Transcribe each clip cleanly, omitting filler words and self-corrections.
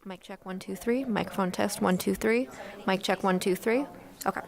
Mic check 1 2 3. Microphone test 1 2 3. Mic check 1 2 3. Okay.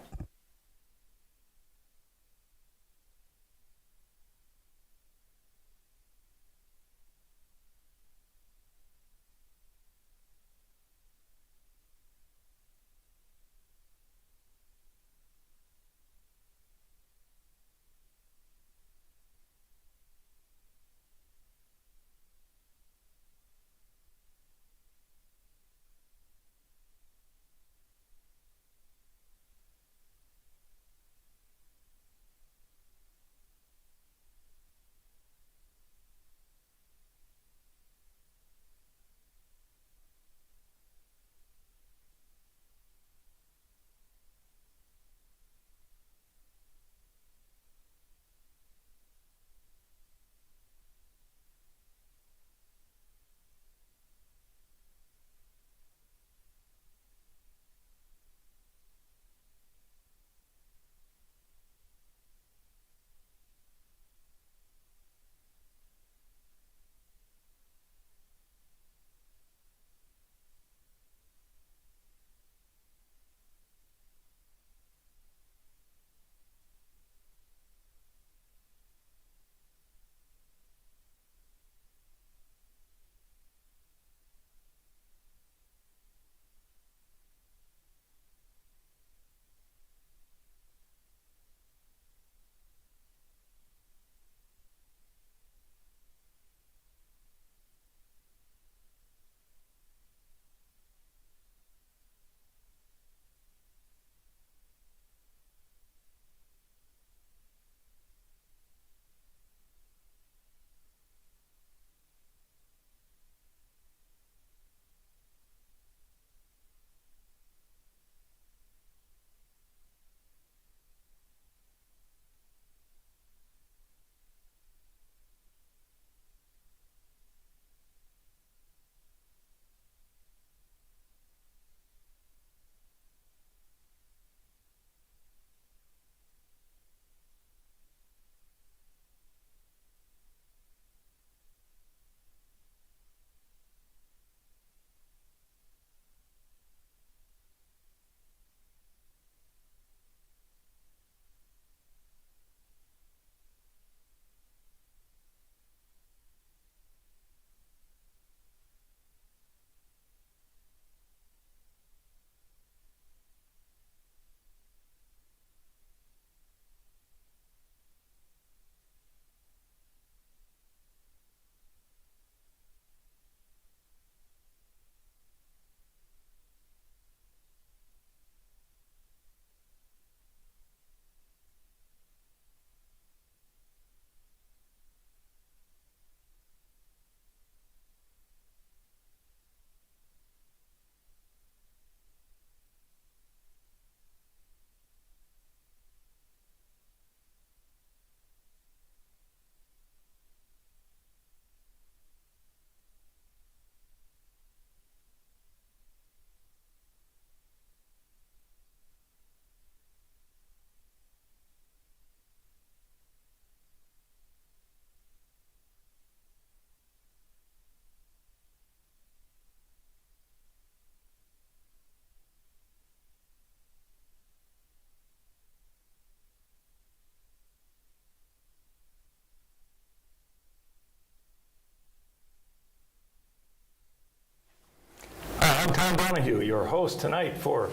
I'm Tom Donahue, your host tonight for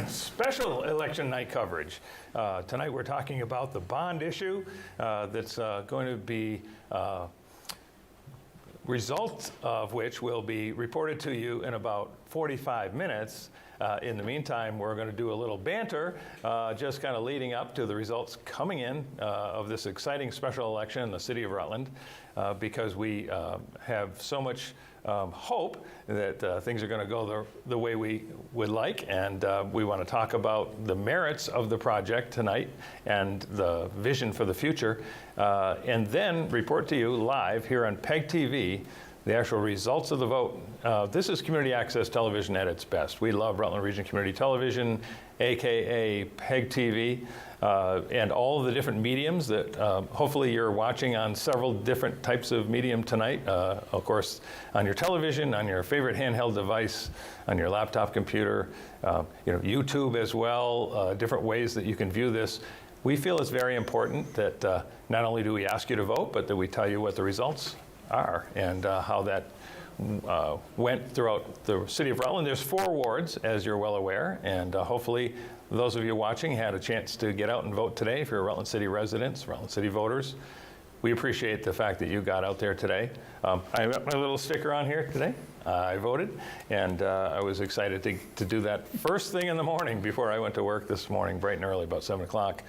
special election night coverage. Tonight we're talking about the bond issue that's going to be results of which will be reported to you in about 45 minutes. In the meantime, we're going to do a little banter, just kind of leading up to the results coming in of this exciting special election in the city of Rutland, because we have so much hope that things are going to go the way we would like, and we want to talk about the merits of the project tonight and the vision for the future, and then report to you live here on PEG TV the actual results of the vote. This is community access television at its best. We love Rutland Region Community Television, aka PEG TV, and all of the different mediums that hopefully you're watching on several different types of medium tonight. Of course, on your television, on your favorite handheld device, on your laptop computer, YouTube as well, different ways that you can view this. We feel it's very important that not only do we ask you to vote, but that we tell you what the results are and how that went throughout the city of Rutland. There's 4 wards, as you're well aware, and hopefully those of you watching had a chance to get out and vote today if you're Rutland City residents, Rutland City voters. We appreciate the fact that you got out there today. I got my little sticker on here today. I voted, and I was excited to do that first thing in the morning before I went to work this morning, bright and early, about 7 o'clock.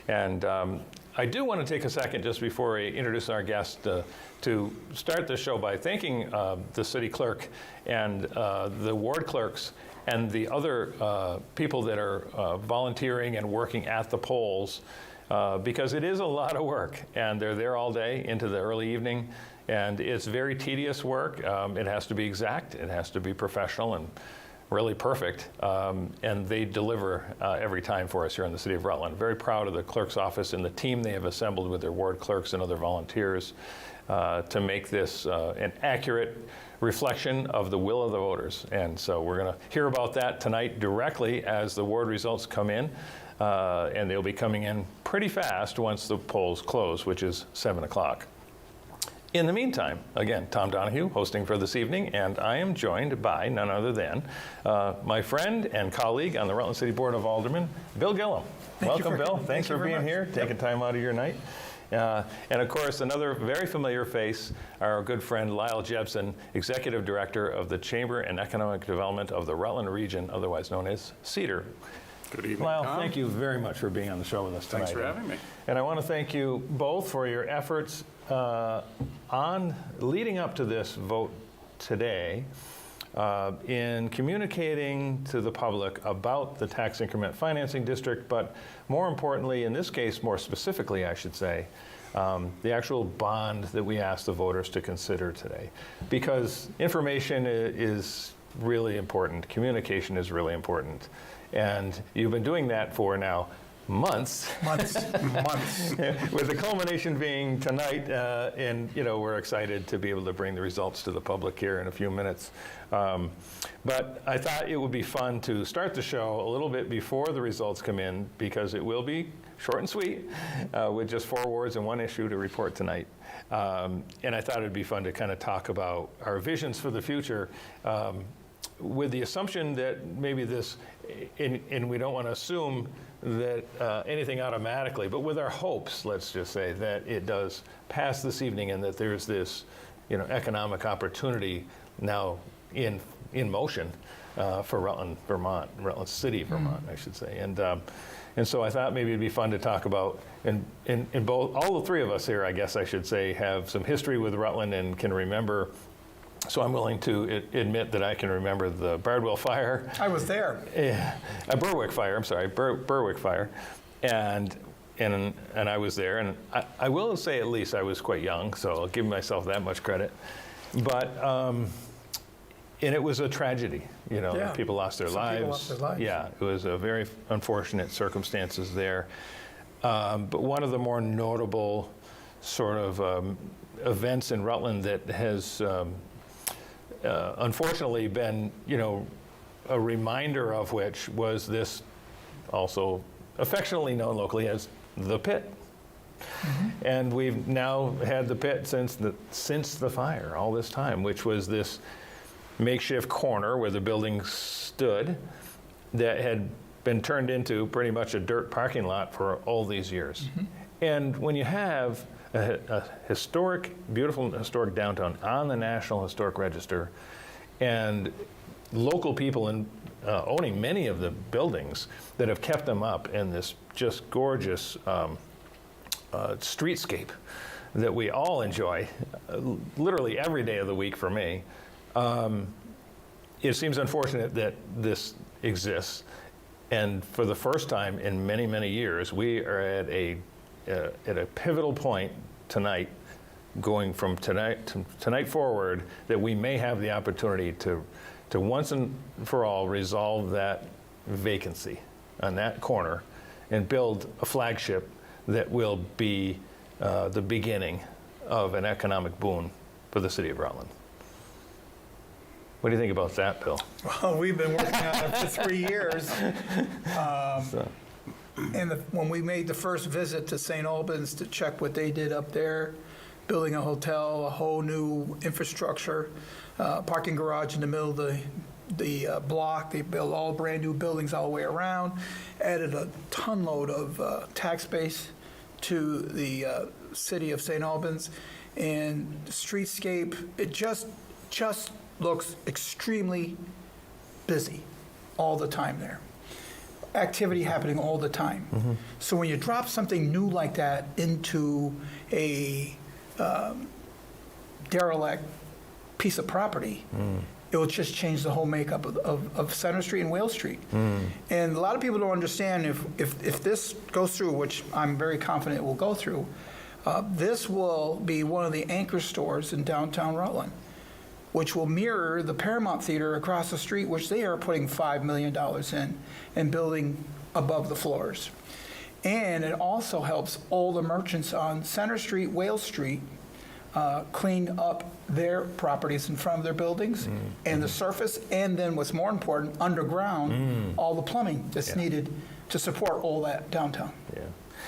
And I do want to take a second just before I introduce our guest to start the show by thanking the city clerk and the ward clerks and the other people that are volunteering and working at the polls, because it is a lot of work, and they're there all day into the early evening, and it's very tedious work. It has to be exact, it has to be professional and really perfect, and they deliver every time for us here in the city of Rutland. Very proud of the clerk's office and the team they have assembled with their ward clerks and other volunteers to make this an accurate reflection of the will of the voters. And so we're going to hear about that tonight directly as the ward results come in, and they'll be coming in pretty fast once the polls close, which is 7 o'clock. In the meantime, again, Tom Donahue hosting for this evening, and I am joined by none other than my friend and colleague on the Rutland City Board of Aldermen, Bill Gillum. Welcome, Bill. Thanks for being here, taking time out of your night. And of course, another very familiar face, our good friend Lyle Jepson, Executive Director of the Chamber and Economic Development of the Rutland region, otherwise known as CEDAR. Good evening, Lyle, Tom. thank you very much for being on the show with us tonight. Thanks for having me. And I want to thank you both for your efforts on leading up to this vote today in communicating to the public about the tax increment financing district, but more importantly, in this case, more specifically, I should say, the actual bond that we asked the voters to consider today. Because information is really important, communication is really important, and you've been doing that for now months. Months. With the culmination being tonight, and we're excited to be able to bring the results to the public here in a few minutes. But I thought it would be fun to start the show a little bit before the results come in, because it will be short and sweet, with just 4 wards and 1 issue to report tonight. And I thought it'd be fun to kind of talk about our visions for the future, with the assumption that maybe this, and we don't want to assume that anything automatically, but with our hopes, let's just say, that it does pass this evening and that there's this economic opportunity now in motion for Rutland, Vermont, Rutland City, Vermont, I should say. And so I thought maybe it'd be fun to talk about, and both, all the 3 of us here, I guess I should say, have some history with Rutland and can remember. So I'm willing to admit that I can remember the Bardwell Fire. I was there. Berwick Fire, I'm sorry, Berwick Fire. And I was there. And I will say at least I was quite young, so I'll give myself that much credit. But, and it was a tragedy, people lost their lives. People lost their lives. Yeah, it was a very unfortunate circumstances there. But one of the more notable sort of events in Rutland that has unfortunately been, a reminder of which was this, also affectionately known locally as the pit. Mm-hmm. And we've now had the pit since the fire, all this time, which was this makeshift corner where the building stood that had been turned into pretty much a dirt parking lot for all these years. Mm-hmm. And when you have a historic, beautiful historic downtown on the National Historic Register, and local people owning many of the buildings that have kept them up in this just gorgeous streetscape that we all enjoy, literally every day of the week for me. It seems unfortunate that this exists, and for the first time in many, many years, we are at a pivotal point tonight, going from tonight forward, that we may have the opportunity to once and for all resolve that vacancy on that corner and build a flagship that will be the beginning of an economic boon for the city of Rutland. What do you think about that, Bill? Well, we've been working on it for 3 years. When we made the first visit to St. Albans to check what they did up there, building a hotel, a whole new infrastructure, parking garage in the middle of the block. They built all brand new buildings all the way around, added a ton load of tax base to the city of St. Albans, and the streetscape, it just looks extremely busy all the time there. Activity happening all the time. Mm-hmm. So when you drop something new like that into a derelict piece of property, it will just change the whole makeup of Center Street and Whale Street. And a lot of people don't understand if this goes through, which I'm very confident it will go through, this will be one of the anchor stores in downtown Rutland, which will mirror the Paramount Theater across the street, which they are putting $5 million in and building above the floors. And it also helps all the merchants on Center Street, Whale Street, clean up their properties in front of their buildings and the surface, and then what's more important, underground, all the plumbing that's needed to support all that downtown. Yeah.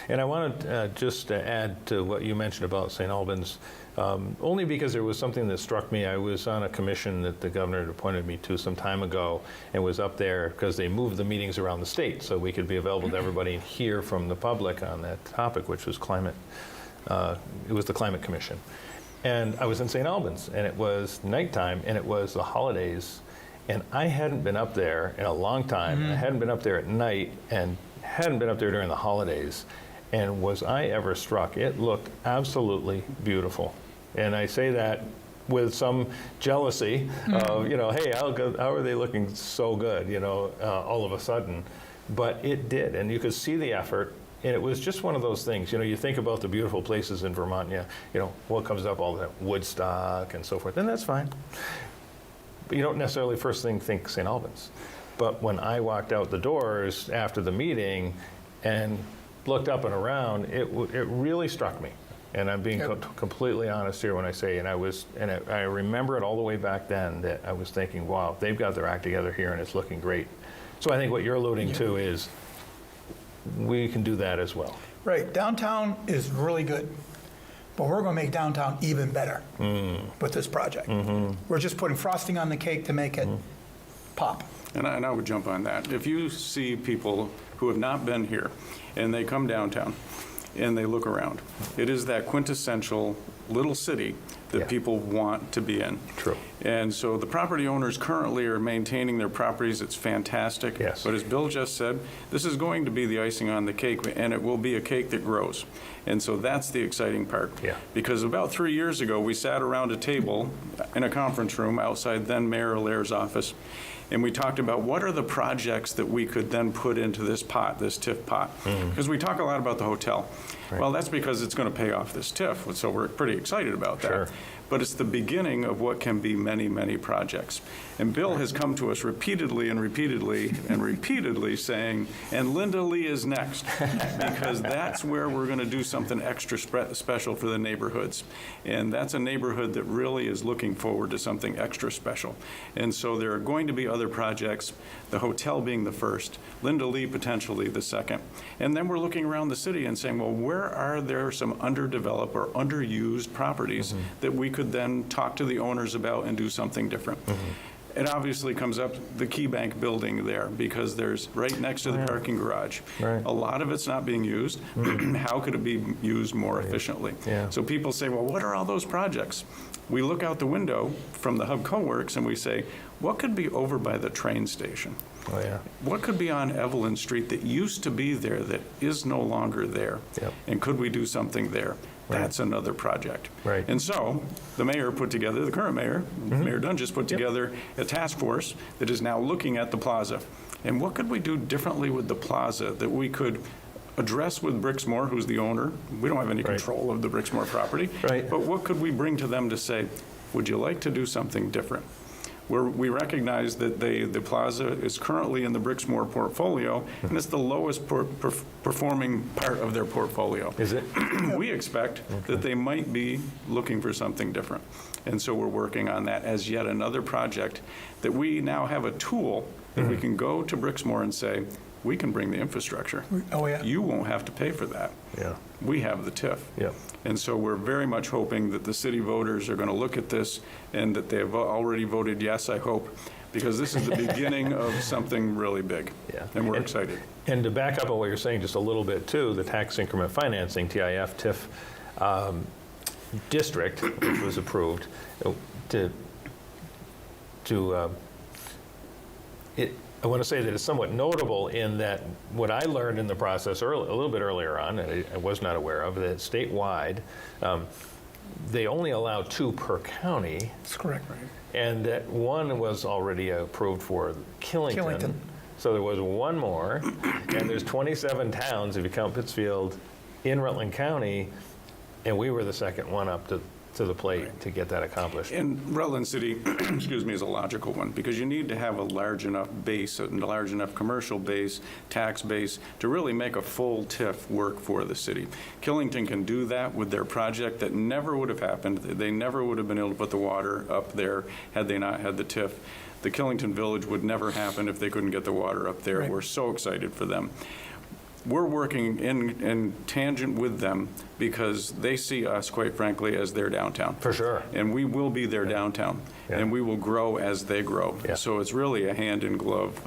And I want to just add to what you mentioned about St. Albans, only because there was something that struck me. I was on a commission that the governor had appointed me to some time ago, and was up there because they moved the meetings around the state so we could be available to everybody and hear from the public on that topic, which was climate. It was the Climate Commission. And I was in St. Albans, and it was nighttime, and it was the holidays, and I hadn't been up there in a long time. And I hadn't been up there at night, and hadn't been up there during the holidays. And was I ever struck? It looked absolutely beautiful. And I say that with some jealousy of, hey, how are they looking so good, all of a sudden? But it did, and you could see the effort. And it was just one of those things, you think about the beautiful places in Vermont, what comes up all the time, Woodstock and so forth, and that's fine. But you don't necessarily first thing think St. Albans. But when I walked out the doors after the meeting and looked up and around, it really struck me. And I'm being completely honest here when I say, I remember it all the way back then that I was thinking, wow, they've got their act together here and it's looking great. So I think what you're alluding to is we can do that as well. Right. Downtown is really good, but we're going to make downtown even better with this project. We're just putting frosting on the cake to make it pop. And I would jump on that. If you see people who have not been here and they come downtown and they look around, it is that quintessential little city that people want to be in. True. And so the property owners currently are maintaining their properties. It's fantastic. Yes. But as Bill just said, this is going to be the icing on the cake, and it will be a cake that grows. And so that's the exciting part. Yeah. Because about 3 years ago, we sat around a table in a conference room outside then Mayor Allaire's office, and we talked about what are the projects that we could then put into this pot, this TIF pot. Because we talk a lot about the hotel. Right. Well, that's because it's going to pay off this TIF, so we're pretty excited about that. Sure. But it's the beginning of what can be many, many projects. And Bill has come to us repeatedly and repeatedly and repeatedly saying, and Linda Lee is next, because that's where we're going to do something extra special for the neighborhoods. And that's a neighborhood that really is looking forward to something extra special. And so there are going to be other projects, the hotel being the first, Linda Lee potentially the second. And then we're looking around the city and saying, well, where are there some underdeveloped or underused properties that we could then talk to the owners about and do something different? It obviously comes up the Key Bank building there because there's right next to the parking garage. Right. A lot of it's not being used. How could it be used more efficiently? Yeah. So people say, well, what are all those projects? We look out the window from the Hub Co-works and we say, what could be over by the train station? Oh, yeah. What could be on Evelyn Street that used to be there that is no longer there? Yep. And could we do something there? Right. That's another project. Right. And so the mayor put together, the current mayor, Mayor Dunn just put together a task force that is now looking at the plaza. And what could we do differently with the plaza that we could address with Brixmor, who's the owner? We don't have any control of the Brixmor property. Right. But what could we bring to them to say, would you like to do something different? We recognize that the plaza is currently in the Brixmor portfolio, and it's the lowest performing part of their portfolio. Is it? We expect that they might be looking for something different. And so we're working on that as yet another project that we now have a tool that we can go to Brixmor and say, we can bring the infrastructure. Oh, yeah. You won't have to pay for that. Yeah. We have the TIF. Yeah. And so we're very much hoping that the city voters are going to look at this and that they have already voted yes, I hope, because this is the beginning of something really big. Yeah. And we're excited. And to back up on what you're saying just a little bit too, the tax increment financing, TIF, district, which was approved, I want to say that it's somewhat notable in that what I learned in the process a little bit earlier on, and I was not aware of, that statewide, they only allow 2 per county, That's correct. and that one was already approved for Killington. Killington. So there was one more, and there's 27 towns, if you count Pittsfield, in Rutland County, and we were the second one up to the plate to get that accomplished. And Rutland City, excuse me, is a logical one, because you need to have a large enough base, a large enough commercial base, tax base, to really make a full TIF work for the city. Killington can do that with their project. That never would have happened. They never would have been able to put the water up there had they not had the TIF. The Killington Village would never happen if they couldn't get the water up there. Right. We're so excited for them. We're working in tangent with them because they see us, quite frankly, as their downtown. For sure. And we will be their downtown. Yeah. And we will grow as they grow. Yeah. So it's really a hand-in-glove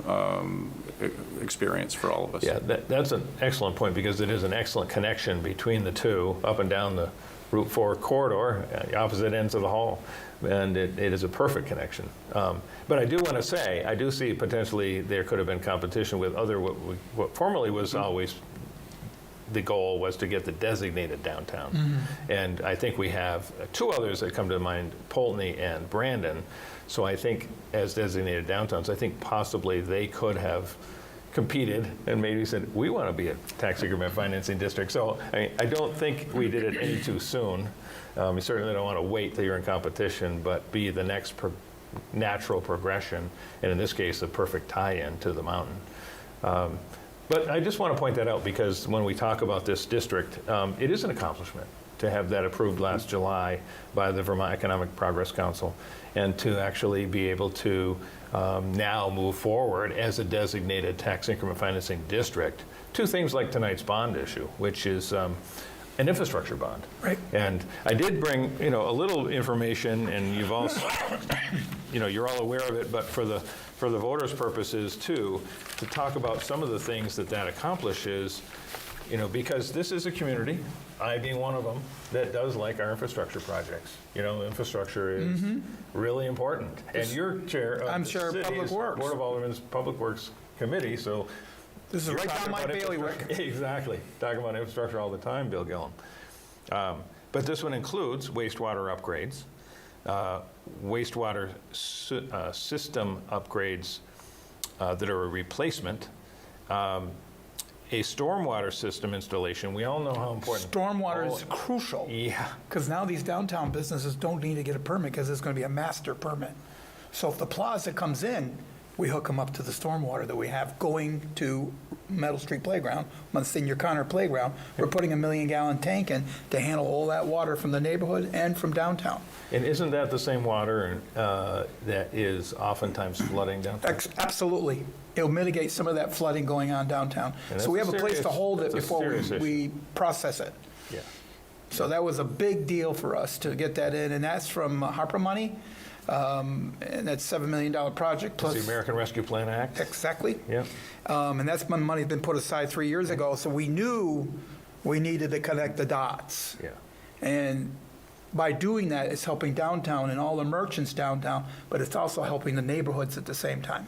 experience for all of us. Yeah, that's an excellent point, because it is an excellent connection between the two, up and down the Route 4 corridor, opposite ends of the hall, and it is a perfect connection. But I do want to say, I do see potentially there could have been competition with other, what formerly was always the goal was to get the designated downtown. And I think we have 2 others that come to mind, Poultney and Brandon. So I think as designated downtowns, I think possibly they could have competed and maybe said, we want to be a tax increment financing district. So I don't think we did it any too soon. You certainly don't want to wait till you're in competition, but be the next natural progression, and in this case, the perfect tie-in to the mountain. But I just want to point that out, because when we talk about this district, it is an accomplishment to have that approved last July by the Vermont Economic Progress Council, and to actually be able to now move forward as a designated tax increment financing district to things like tonight's bond issue, which is an infrastructure bond. Right. And I did bring, a little information, and you've also, you're all aware of it, but for the voters' purposes too, to talk about some of the things that accomplishes, because this is a community, I being one of them, that does like our infrastructure projects. Infrastructure is really important. And you're chair of I'm the chair of city's Public Works. Board of Aldermen's Public Works Committee, so This is you're right talking down my about bailiwick. Exactly. Talking about infrastructure all the time, Bill Gillum. But this one includes wastewater upgrades, wastewater system upgrades that are a replacement, a stormwater system installation. We all know how important. Stormwater is crucial. Yeah. Because now these downtown businesses don't need to get a permit because it's going to be a master permit. So if the plaza comes in, we hook them up to the stormwater that we have going to Meadow Street Playground, Monsignor Connor Playground. We're putting a 1 million-gallon tank in to handle all that water from the neighborhood and from downtown. And isn't that the same water that is oftentimes flooding downtown? Absolutely. It'll mitigate some of that flooding going on downtown. And So we have that's a place to hold it that's a before serious we process it. Yeah. So that was a big deal for us to get that in, and that's from HARPA money, and that's $7 million project plus. The American Rescue Plan Act. Exactly. Yeah. And that's when money had been put aside 3 years ago, so we knew we needed to connect the dots. Yeah. And by doing that, it's helping downtown and all the merchants downtown, but it's also helping the neighborhoods at the same time.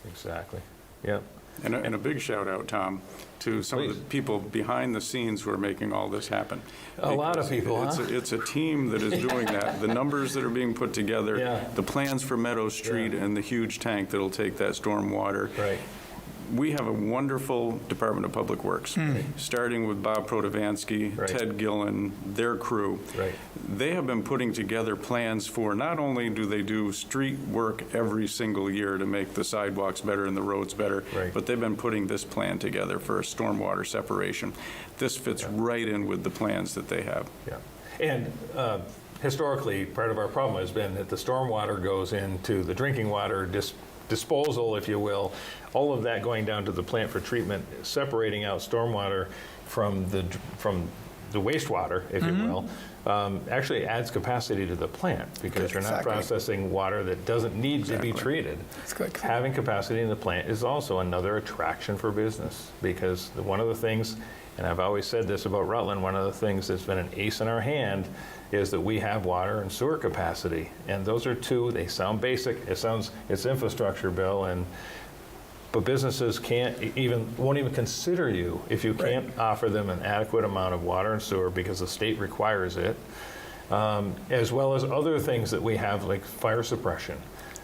Exactly. Yeah. And a big shout out, Tom, to some of the people behind the scenes who are making all this happen. A lot of people, It's, huh? it's a team that is doing that. The numbers that are being put together, Yeah. the plans for Meadow Street, Yeah. and the huge tank that'll take that storm water. Right. we have a wonderful Department of Public Works, starting with Bob Protovansky, Right. Ted Gillen, their crew. Right. They have been putting together plans for, not only do they do street work every single year to make the sidewalks better and the roads better, Right. but they've been putting this plan together for stormwater separation. This fits right in with the plans that they have. Yeah. And historically, part of our problem has been that the stormwater goes into the drinking water disposal, if you will, all of that going down to the plant for treatment, separating out stormwater from the wastewater, if you will, actually adds capacity to the plant because you're not Exactly. processing water that doesn't need to be treated. That's good. Having capacity in the plant is also another attraction for business because one of the things, and I've always said this about Rutland, one of the things that's been an ace in our hand is that we have water and sewer capacity. And those are two, they sound basic, it's infrastructure, Bill, but businesses won't even consider you if you can't offer them an adequate amount of water and sewer because the state requires it, as well as other things that we have like fire suppression.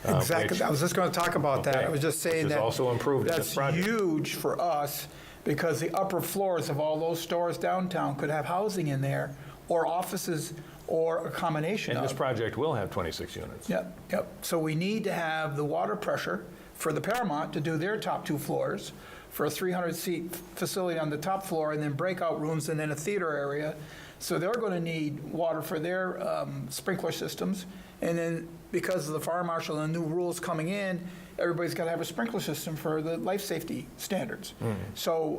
Exactly. I was just going to talk about that. I was just saying which is that also improved in that's this project. huge for us because the upper floors of all those stores downtown could have housing in there or offices or a combination And this of. project will have 26 units. Yep. So we need to have the water pressure for the Paramount to do their top 2 floors for a 300-seat facility on the top floor and then breakout rooms and then a theater area. So they're going to need water for their sprinkler systems. And then because of the fire marshal and the new rules coming in, everybody's got to have a sprinkler system for the life safety standards. So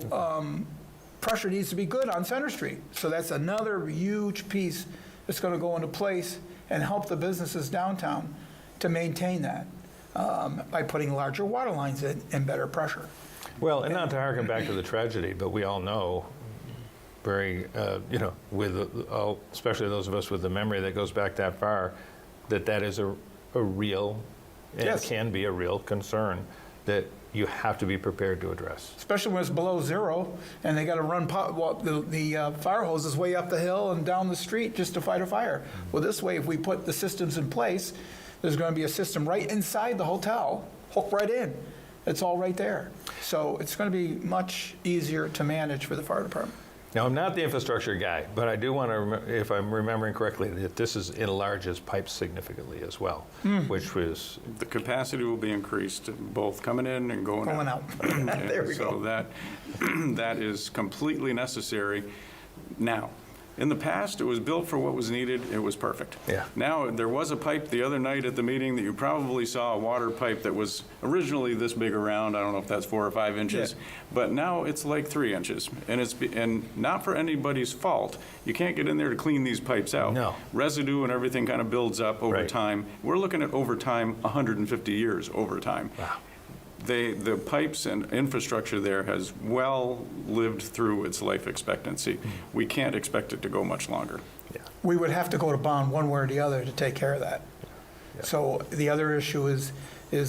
pressure needs to be good on Center Street. So that's another huge piece that's going to go into place and help the businesses downtown to maintain that by putting larger water lines in and better pressure. Well, and not to harken back to the tragedy, but we all know especially those of us with the memory that goes back that far, that is a real and Yes. can be a real concern that you have to be prepared to address. Especially when it's below zero and they got to run the fire hoses way up the hill and down the street just to fight a fire. Well, this way, if we put the systems in place, there's going to be a system right inside the hotel, hooked right in. It's all right there. So it's going to be much easier to manage for the fire department. Now, I'm not the infrastructure guy, but I do want to, if I'm remembering correctly, that this enlarges pipes significantly as well, which was... The capacity will be increased, both coming in and going out. There we So go. that is completely necessary now. In the past, it was built for what was needed. It was perfect. Yeah. Now, there was a pipe the other night at the meeting that you probably saw, a water pipe that was originally this big around. I don't know if that's 4 or 5 inches, Yeah. but now it's like 3 inches. And not for anybody's fault. You can't get in there to clean these pipes out. No. Residue and everything kind of builds up over Right. time. We're looking at over time, 150 years over time. Wow. The pipes and infrastructure there has well lived through its life expectancy. We can't expect it to go much longer. We would have to go to bond one way or the other to take care of that. So the other issue is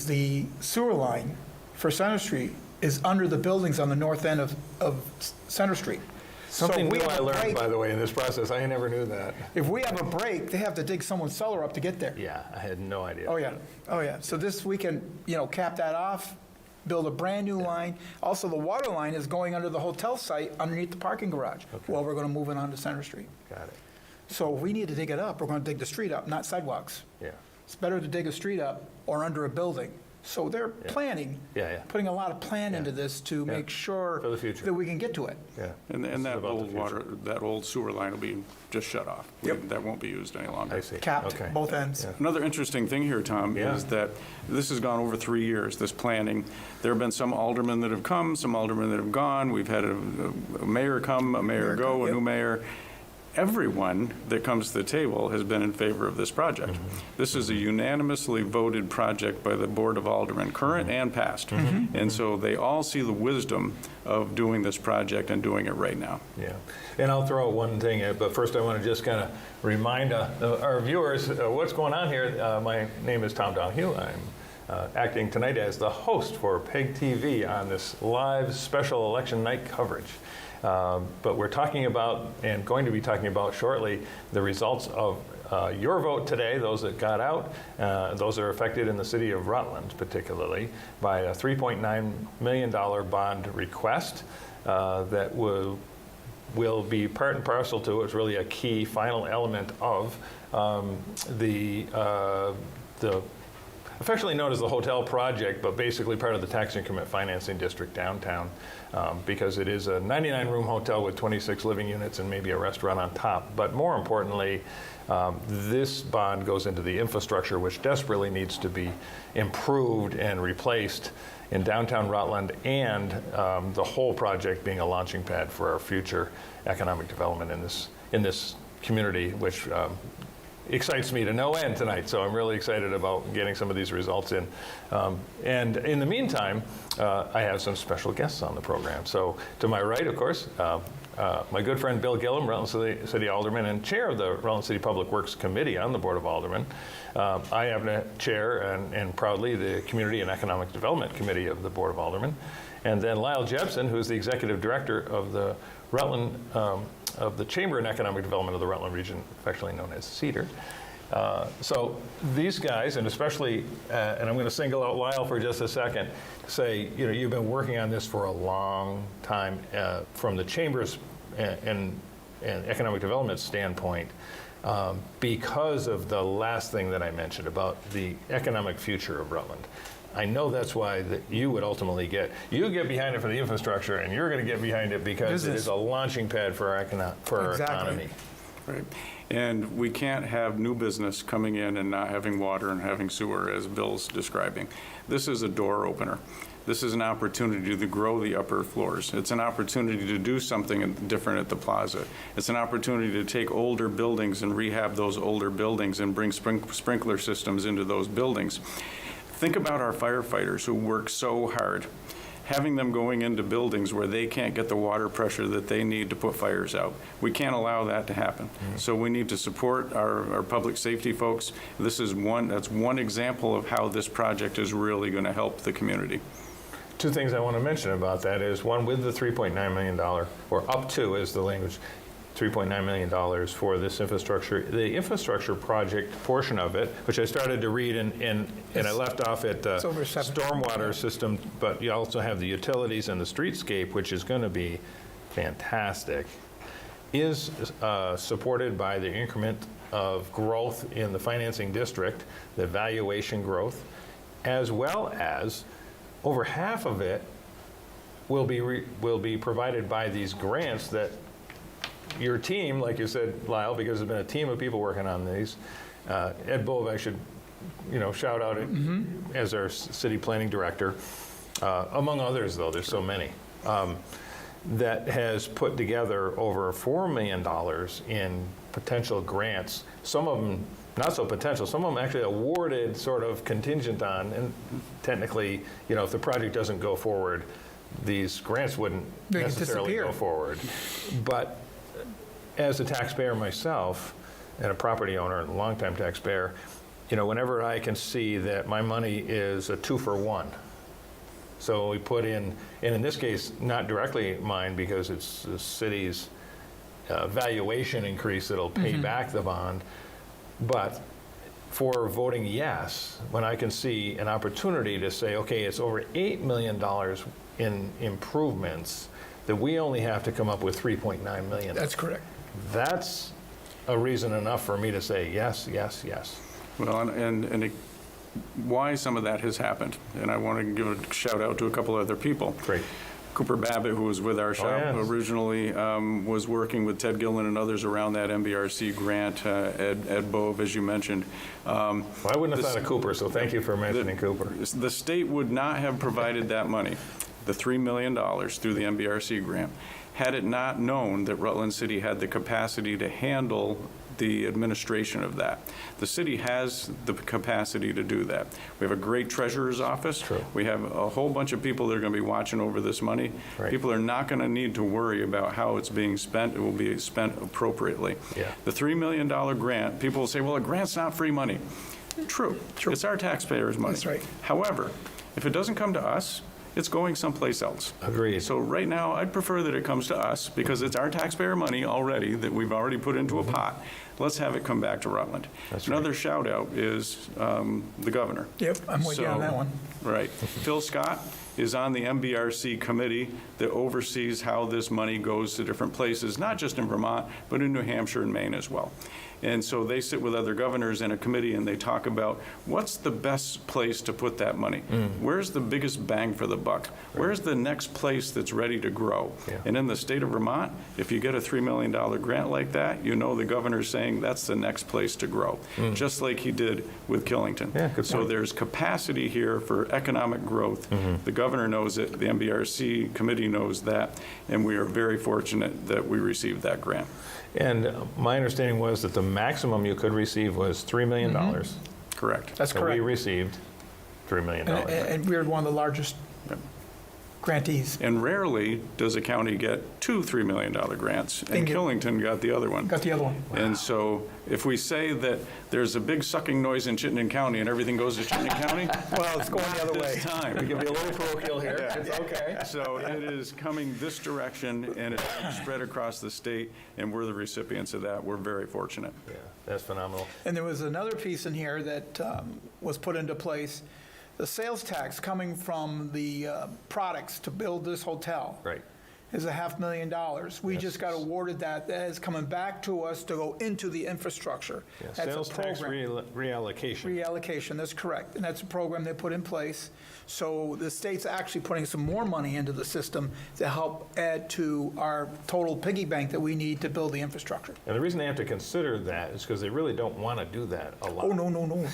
the sewer line for Center Street is under the buildings on the north end of Center Street. Something So we new have I a learned, break. by the way, in this process. I never knew that. If we have a break, they have to dig someone's cellar up to get there. Yeah, I had no idea. Oh, yeah. So this, we can, cap that off, build a brand-new line. Also, the water line is going under the hotel site underneath the parking garage. Okay. Well, we're going to move it onto Center Street. Got it. So if we need to dig it up, we're going to dig the street up, not sidewalks. Yeah. It's better to dig a street up or under a building. So they're planning, Yeah. putting a lot of plan into this to make sure For the future. that we can get to it. Yeah. And This is that about the old future. water, that old sewer line will be just shut off. Yep. That won't be used any longer. I see. Capped, Okay. both ends. Yeah. Another interesting thing here, Tom, Yeah. is that this has gone over 3 years, this planning. There have been some aldermen that have come, some aldermen that have gone. We've had a mayor come, a mayor go, a Yep. new mayor. Everyone that comes to the table has been in favor of this project. This is a unanimously voted project by the Board of Aldermen, current and past. And so they all see the wisdom of doing this project and doing it right now. Yeah, and I'll throw out one thing, but first I want to just kind of remind our viewers what's going on here. My name is Tom Donahue. I'm acting tonight as the host for PEG TV on this live special election night coverage. But we're talking about, and going to be talking about shortly, the results of your vote today, those that got out. Those are affected in the city of Rutland, particularly, by a $3.9 million bond request that will be part and parcel to, it's really a key final element of the affectionately known as the hotel project, but basically part of the tax increment financing district downtown, because it is a 99-room hotel with 26 living units and maybe a restaurant on top. But more importantly, this bond goes into the infrastructure, which desperately needs to be improved and replaced in downtown Rutland, and the whole project being a launching pad for our future economic development in this community, which excites me to no end tonight. So I'm really excited about getting some of these results in. And in the meantime, I have some special guests on the program. So to my right, of course, my good friend Bill Gillum, Rutland City Alderman and chair of the Rutland City Public Works Committee on the Board of Aldermen. I happen to chair and proudly the Community and Economic Development Committee of the Board of Aldermen. And then Lyle Jepson, who's the Executive Director of the Rutland of the Chamber and Economic Development of the Rutland region, affectionately known as CEDAR. So these guys, and especially, and I'm going to single out Lyle for just a second, say, you've been working on this for a long time from the Chamber's and economic development standpoint, because of the last thing that I mentioned about the economic future of Rutland. I know that's why that you would ultimately get behind it for the infrastructure, and you're going to get behind it because it is a launching pad for our economy. Right. And we can't have new business coming in and not having water and having sewer, as Bill's describing. This is a door opener. This is an opportunity to grow the upper floors. It's an opportunity to do something different at the plaza. It's an opportunity to take older buildings and rehab those older buildings and bring sprinkler systems into those buildings. Think about our firefighters who work so hard. Having them going into buildings where they can't get the water pressure that they need to put fires out. We can't allow that to happen. Mm-hmm. So we need to support our public safety folks. That's one example of how this project is really going to help the community. Two things I want to mention about that is, one, with the $3.9 million, or up to is the language, $3.9 million for this infrastructure. The infrastructure project portion of it, which I started to read and I left off at stormwater system, but you also have the utilities and the streetscape, which is going to be fantastic, is supported by the increment of growth in the financing district, the valuation growth, as well as over half of it will be provided by these grants that your team, like you said, Lyle, because there's been a team of people working on these. Ed Bove, I should, shout out as our city planning director, among others, though, there's so many, that has put together over $4 million in potential grants. Some of them not so potential, some of them actually awarded, sort of contingent on, and technically, if the project doesn't go forward, these grants wouldn't necessarily go forward. But as a taxpayer myself, and a property owner and a longtime taxpayer, whenever I can see that my money is a 2-for-1, so we put in, and in this case, not directly mine because it's the city's valuation increase that'll pay back the bond, but for voting yes, when I can see an opportunity to say, okay, it's over $8 million in improvements, that we only have to come up with $3.9 million. That's correct. That's a reason enough for me to say yes, yes, yes. Well, why some of that has happened, and I want to give a shout out to a couple other people. Great. Cooper Babbitt, who was with our shop originally, was working with Ted Gillen and others around that MBRC grant. Ed Bove, as you mentioned. Well, I wouldn't have thought of Cooper, so thank you for mentioning Cooper. The state would not have provided that money, the $3 million through the MBRC grant, had it not known that Rutland City had the capacity to handle the administration of that. The city has the capacity to do that. We have a great treasurer's office. True. We have a whole bunch of people that are going to be watching over this money. Right. People are not going to need to worry about how it's being spent. It will be spent appropriately. Yeah. The $3 million grant, people will say, well, a grant's not free money. True. It's our taxpayers' money. That's right. However, if it doesn't come to us, it's going someplace else. Agreed. So right now, I'd prefer that it comes to us, because it's our taxpayer money already that we've already put into a pot. Let's have it come back to Rutland. That's Another shout out is the governor. Yep, I'm with you on that one. Right. Phil Scott is on the MBRC committee that oversees how this money goes to different places, not just in Vermont, but in New Hampshire and Maine as well. And so they sit with other governors in a committee and they talk about what's the best place to put that money? Where's the biggest bang for the buck? Where's the next place that's ready to grow? Yeah. And in the state of Vermont, if you get a $3 million grant like that, you know the governor's saying that's the next place to grow, just like he did with Killington. Yeah, good so point. there's capacity here for economic growth. The governor knows it, the MBRC committee knows that, and we are very fortunate that we received that grant. And my understanding was that the maximum you could receive was $3 million. Correct. That's So correct. we received $3 million. And we're one of the largest grantees. And rarely does a county get two $3 million grants, and Thank you. Killington got the other one. Got the other one. And so if we say that there's a big sucking noise in Chittenden County and everything goes to Chittenden County, Well, it's going the other way. this time. We can be a little parochial here. Yeah. It's okay. So it is coming this direction, and it's spread across the state, and we're the recipients of that. We're very fortunate. Yeah, that's phenomenal. And there was another piece in here that was put into place. The sales tax coming from the products to build this hotel Right. is $500,000. We just got awarded that. That is coming back to us to go into the infrastructure. Yeah, That's sales a tax program. reallocation. Reallocation, that's correct. And that's a program they put in place. So the state's actually putting some more money into the system to help add to our total piggy bank that we need to build the infrastructure. And the reason they have to consider that is because they really don't want to do that a lot. Oh, no.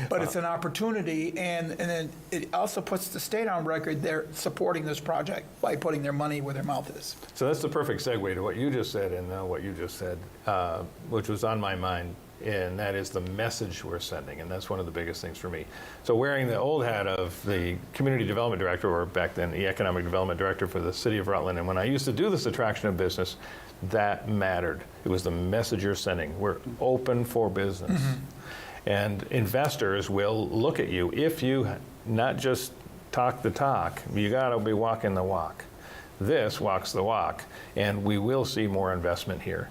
But it's an opportunity, and then it also puts the state on record they're supporting this project by putting their money where their mouth is. So that's the perfect segue to what you just said and what you just said, which was on my mind, and that is the message we're sending, and that's one of the biggest things for me. So wearing the old hat of the community development director, or back then the economic development director for the city of Rutland, and when I used to do this attraction of business, that mattered. It was the message you're sending. We're open for business. And investors will look at you if you not just talk the talk, you got to be walking the walk. This walks the walk, and we will see more investment here.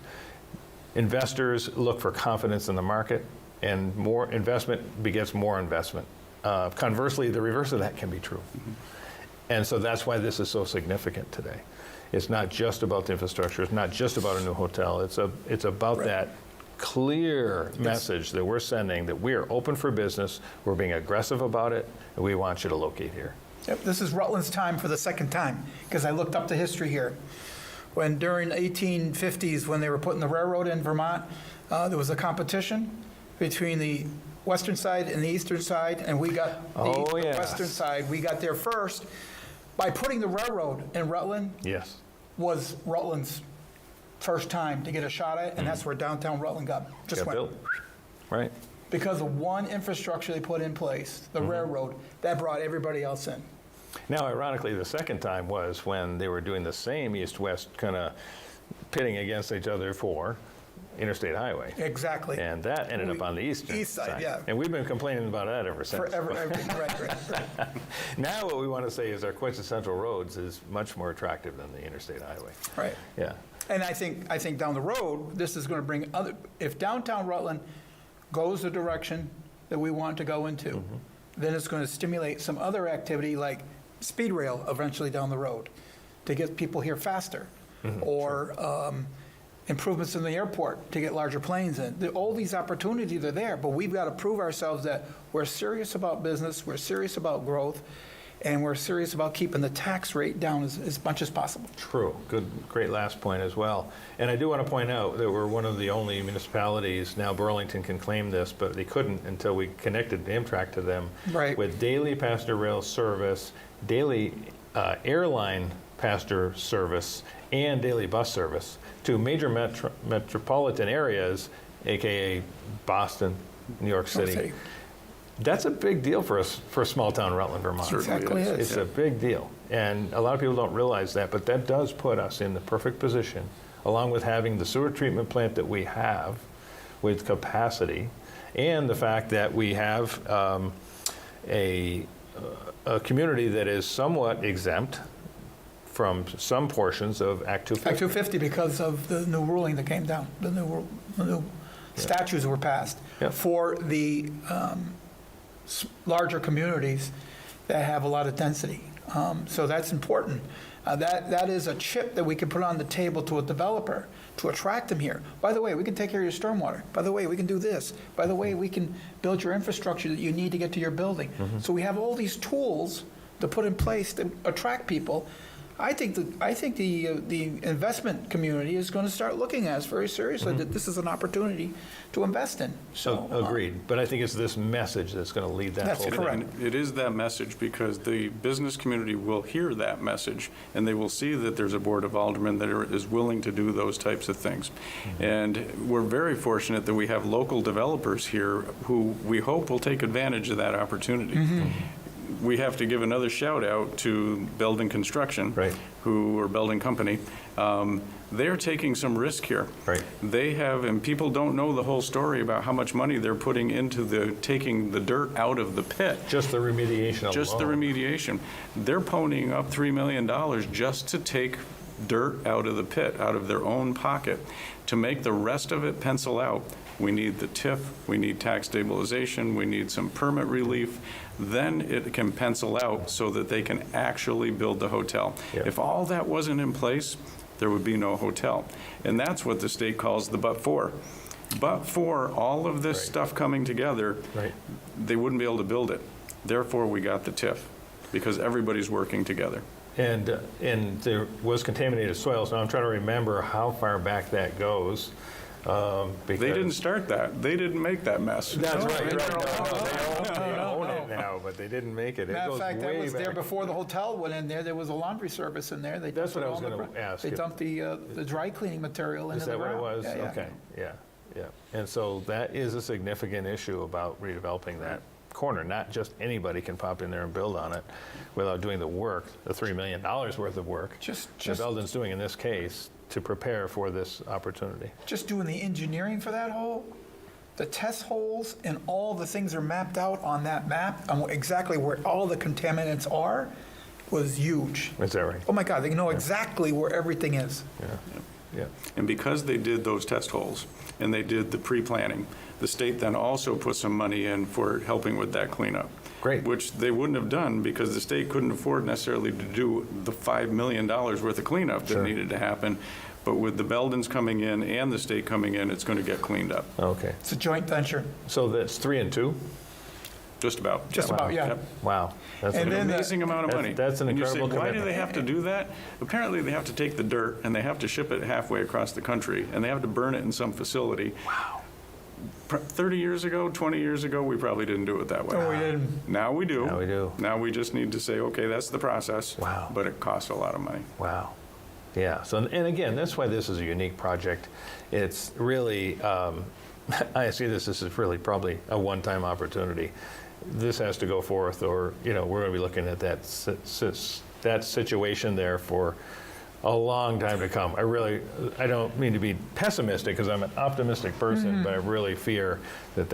Investors look for confidence in the market, and more investment begets more investment. Conversely, the reverse of that can be true. And so that's why this is so significant today. It's not just about the infrastructure. It's not just about a new hotel. It's about that clear message that we're sending, that we are open for business, we're being aggressive about it, and we want you to locate here. Yep, this is Rutland's time for the second time, because I looked up the history here. When during the 1850s, when they were putting the railroad in Vermont, there was a competition between the western side and the eastern side, and we got the western side. We got there first. By putting the railroad in Rutland Yes. was Rutland's first time to get a shot at it, and that's where downtown Rutland Got went. built. Right. Because of one infrastructure they put in place, the railroad, that brought everybody else in. Now, ironically, the second time was when they were doing the same east-west kind of pitting against each other for Interstate Highway. Exactly. And that ended up on the east side, yeah. And we've been complaining about that ever since. Forever, right. Now what we want to say is our quintessential roads is much more attractive than the Interstate Highway. Right. Yeah. And I think down the road, this is going to bring other, if downtown Rutland goes the direction that we want to go into, then it's going to stimulate some other activity like speed rail eventually down the road to get people here faster, or improvements in the airport to get larger planes in. All these opportunities are there, but we've got to prove ourselves that we're serious about business, we're serious about growth, and we're serious about keeping the tax rate down as much as possible. True. Good, great last point as well. And I do want to point out that we're one of the only municipalities, now Burlington can claim this, but they couldn't until we connected Amtrak to them, Right. with daily passenger rail service, daily airline passenger service, and daily bus service to major metropolitan areas, AKA Boston, New York City. That's a big deal for us, for small town Rutland, Vermont. Exactly is. It's a big deal. And a lot of people don't realize that, but that does put us in the perfect position, along with having the sewer treatment plant that we have with capacity, and the fact that we have a a community that is somewhat exempt from some portions of Act 250. Act 250 because of the new ruling that came down, the new statutes were passed Yep. for the larger communities that have a lot of density. So that's important. That is a chip that we can put on the table to a developer to attract them here. By the way, we can take care of your stormwater. By the way, we can do this. By the way, we can build your infrastructure that you need to get to your building. So we have all these tools to put in place to attract people. I think the investment community is going to start looking at us very seriously that this is an opportunity to invest in. So Agreed. But I think it's this message that's going to lead that That's whole thing. correct. And it is that message because the business community will hear that message and they will see that there's a board of aldermen that is willing to do those types of things. And we're very fortunate that we have local developers here who we hope will take advantage of that opportunity. We have to give another shout out to Belden Construction, Right. who are Belden Company. They're taking some risk here. Right. They have, and people don't know the whole story about how much money they're putting into taking the dirt out of the pit. Just the remediation alone. Just the remediation. They're ponying up $3 million just to take dirt out of the pit, out of their own pocket. To make the rest of it pencil out, we need the TIF, we need tax stabilization, we need some permit relief. Then it can pencil out so that they can actually build the hotel. Yeah. If all that wasn't in place, there would be no hotel. And that's what the state calls the but for. But for all of this Right. stuff coming together, Right. they wouldn't be able to build it. Therefore, we got the TIF, because everybody's working together. And there was contaminated soil, so I'm trying to remember how far back that goes. They didn't start that. They didn't make that mess. That's right. No, They no, own no. it now, but they didn't make it. It matter of goes fact, that way was there back. before the hotel went in there. There was a laundry service in there. They That's dumped what I was all the gonna gr- ask They if- dumped the dry cleaning material into Is the that what ground. it was? Yeah, yeah. Okay, yeah. And so that is a significant issue about redeveloping that corner. Not just anybody can pop in there and build on it without doing the work, the $3 million worth of work Just- that Belden's doing in this case to prepare for this opportunity. Just doing the engineering for that hole, the test holes, and all the things are mapped out on that map, on exactly where all the contaminants are, was huge. Is that right? Oh my God, they know exactly where everything is. Yeah. And because they did those test holes and they did the pre-planning, the state then also put some money in for helping with that cleanup. Great. Which they wouldn't have done because the state couldn't afford necessarily to do the $5 million worth of cleanup that Sure. needed to happen. But with the Beldens coming in and the state coming in, it's going to get cleaned up. Okay. It's a joint venture, So that's 3 and 2? Just about. just about, yeah. Yep. Wow. That's And a- then An the- amazing amount of money. That's an And you say, incredible why do commitment. they have to do that? Apparently, they have to take the dirt and they have to ship it halfway across the country, and they have to burn it in some facility. Wow. 30 years ago, 20 years ago, we probably didn't do it that way. No, we didn't. Now we do. Now we do. Now we just need to say, okay, that's the process. Wow. But it costs a lot of money. Wow. Yeah. So, and again, that's why this is a unique project. It's really, I see this as really probably a one-time opportunity. This has to go forth, or we're going to be looking at that situation there for a long time to come. I don't mean to be pessimistic because I'm an optimistic person, but I really fear that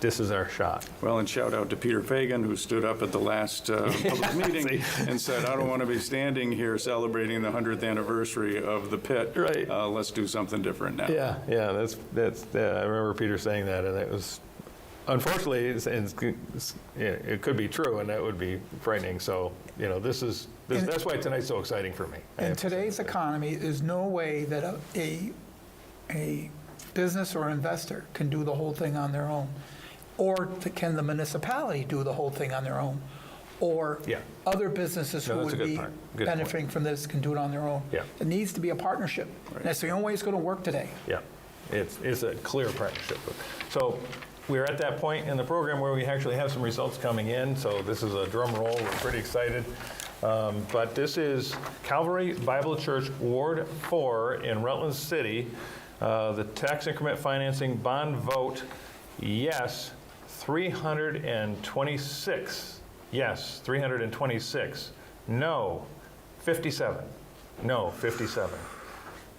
this is our shot. Well, and shout out to Peter Fagan, who stood up at the last public meeting and said, I don't want to be standing here celebrating the 100th anniversary of the pit. Right. Let's do something different now. Yeah, that's. I remember Peter saying that, and it was, unfortunately, it could be true, and that would be frightening. So, that's why tonight's so exciting for me. In today's economy, there's no way that a business or investor can do the whole thing on their own. Or can the municipality do the whole thing on their own? Or Yeah. other businesses No, who that's a would good be point. Good benefiting from this can do it on their own. Yeah. It needs to be a partnership. That's the only way it's going to work today. Yeah, it's a clear partnership. So we're at that point in the program where we actually have some results coming in. So this is a drum roll. We're pretty excited. But this is Calvary Bible Church, Ward 4 in Rutland City. The tax increment financing bond vote, yes, 326. Yes, 326. No, 57. No, 57.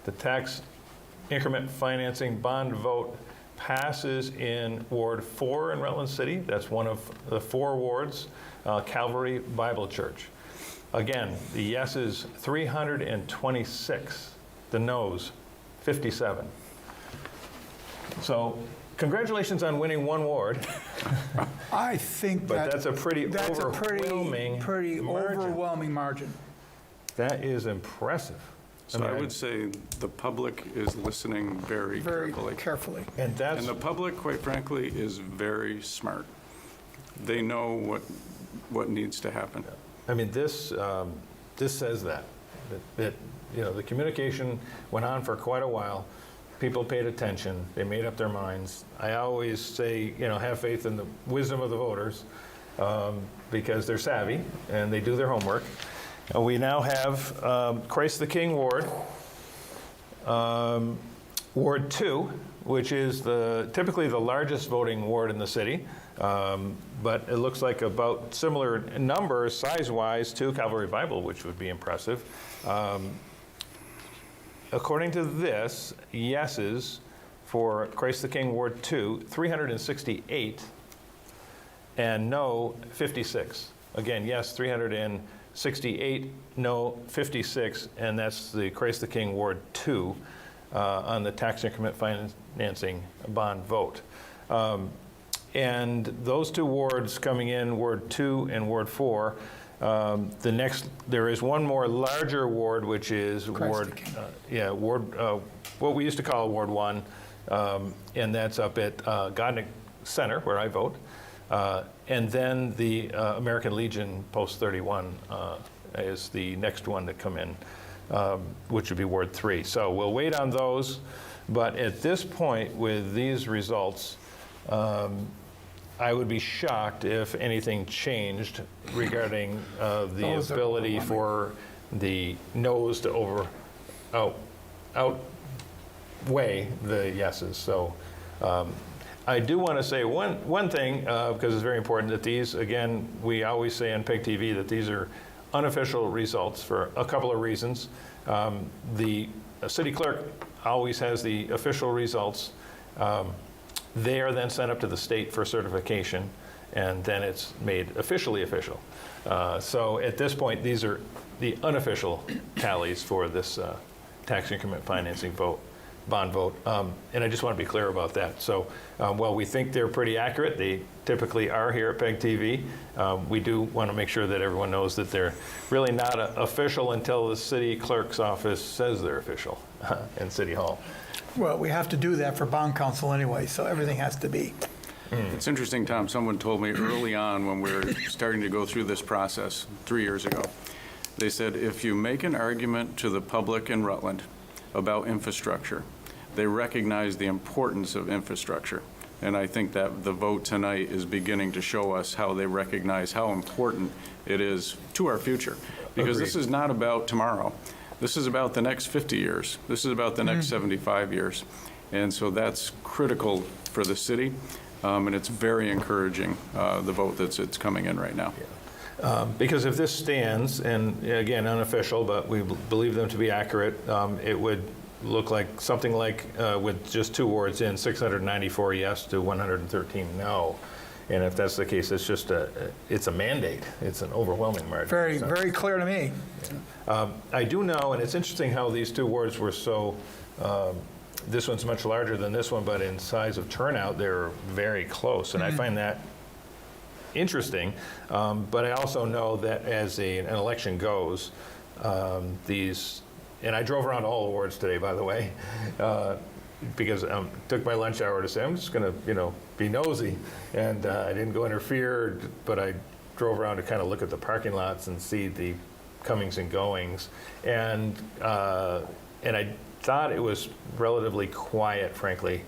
The tax increment financing bond vote passes in Ward 4 in Rutland City. That's one of the 4 wards, Calvary Bible Church. Again, the yeses 326, the noes 57. So congratulations on winning 1 ward. I think But that's a pretty that's overwhelming a pretty margin. overwhelming margin. That is impressive. So I would say the public is listening very Very carefully. carefully. And that's And the public, quite frankly, is very smart. They know what needs to happen. I mean, this says that you know, the communication went on for quite a while. People paid attention. They made up their minds. I always say, you know, have faith in the wisdom of the voters because they're savvy and they do their homework. We now have Christ the King Ward, Ward 2, which is typically the largest voting ward in the city. But it looks like about similar numbers size-wise to Calvary Bible, which would be impressive. According to this, yeses for Christ the King Ward 2, 368, and no, 56. Again, yes, 368, no, 56, and that's the Christ the King Ward 2 on the tax increment financing bond vote. And those 2 wards coming in, Ward 2 and Ward 4, there is one more larger ward, which is what we used to call Ward 1, and that's up at Godnick Center, where I vote. And then the American Legion Post 31 is the next one to come in, which would be Ward 3. So we'll wait on those, but at this point with these results, I would be shocked if anything changed regarding the ability for the noes to outweigh the yeses. So I do want to say one thing, because it's very important, that these, again, we always say on PEG TV that these are unofficial results for a couple of reasons. The city clerk always has the official results. They are then sent up to the state for certification, and then it's made officially official. So at this point, these are the unofficial tallies for this tax increment financing bond vote. And I just want to be clear about that. So while we think they're pretty accurate, they typically are here at PEG TV, we do want to make sure that everyone knows that they're really not official until the city clerk's office says they're official in City Hall. Well, we have to do that for bond council anyway, so everything has to be. It's interesting, Tom, someone told me early on when we were starting to go through this process 3 years ago, they said if you make an argument to the public in Rutland about infrastructure, they recognize the importance of infrastructure. And I think that the vote tonight is beginning to show us how they recognize how important it is to our future. Because Agreed. This is not about tomorrow. This is about the next 50 years. This is about the next 75 years. And so that's critical for the city, and it's very encouraging, the vote that's coming in right now. Because if this stands, and again, unofficial, but we believe them to be accurate, it would look like something like, with just 2 wards in, 694 yes to 113 no. And if that's the case, it's just it's a mandate. It's an overwhelming margin. Very clear to me. I do know, and it's interesting how these 2 wards were so, this one's much larger than this one, but in size of turnout, they're very close. And I find that interesting. But I also know that as an election goes, and I drove around all the wards today, by the way, because I took my lunch hour to say, I'm just going to, be nosy. And I didn't go interfere, but I drove around to kind of look at the parking lots and see the comings and goings. And I thought it was relatively quiet, frankly,